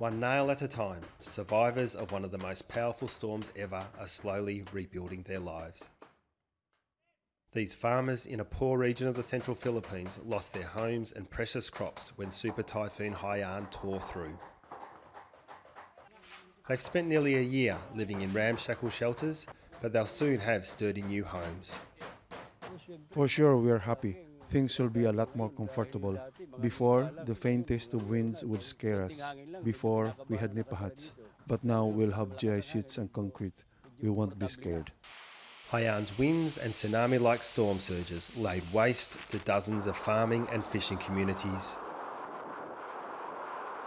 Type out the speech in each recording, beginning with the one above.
One nail at a time, survivors of one of the most powerful storms ever are slowly rebuilding their lives. These farmers in a poor region of the central Philippines lost their homes and precious crops when Super Typhoon Haiyan tore through. They've spent nearly a year living in ramshackle shelters, but they'll soon have sturdy new homes. For sure, we are happy. Things will be a lot more comfortable. Before, the faintest of winds would scare us. Before, we had nipa huts. But now we'll have GI sheets and concrete. We won't be scared. Haiyan's winds and tsunami-like storm surges laid waste to dozens of farming and fishing communities.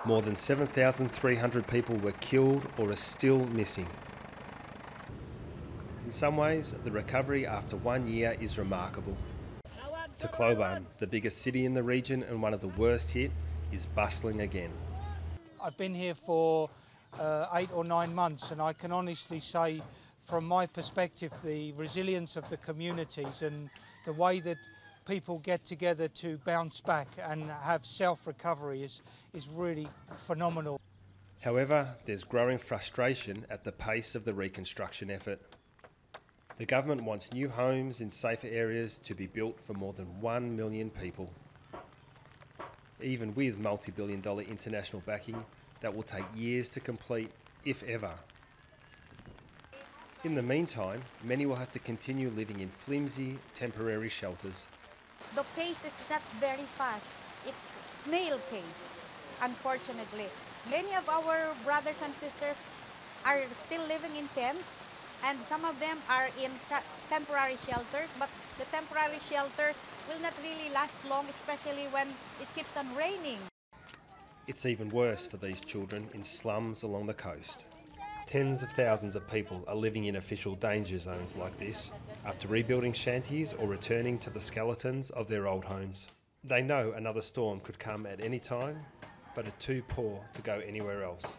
More than 7,300 people were killed or are still missing. In some ways, the recovery after 1 year is remarkable. Tacloban, the biggest city in the region and one of the worst hit, is bustling again. I've been here for 8 or 9 months, and I can honestly say, from my perspective, the resilience of the communities and the way that people get together to bounce back and have self-recovery is really phenomenal. However, there's growing frustration at the pace of the reconstruction effort. The government wants new homes in safer areas to be built for more than 1 million people. Even with multi-billion-dollar international backing, that will take years to complete, if ever. In the meantime, many will have to continue living in flimsy, temporary shelters. The pace is not very fast. It's snail pace, unfortunately. Many of our brothers and sisters are still living in tents, and some of them are in temporary shelters, but the temporary shelters will not really last long, especially when it keeps on raining. It's even worse for these children in slums along the coast. Tens of thousands of people are living in official danger zones like this after rebuilding shanties or returning to the skeletons of their old homes. They know another storm could come at any time, but are too poor to go anywhere else.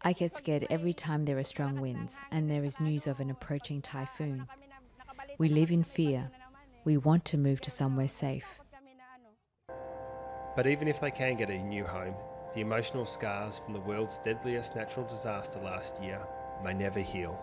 I get scared every time there are strong winds and there is news of an approaching typhoon. We live in fear. We want to move to somewhere safe. But even if they can get a new home, the emotional scars from the world's deadliest natural disaster last year may never heal.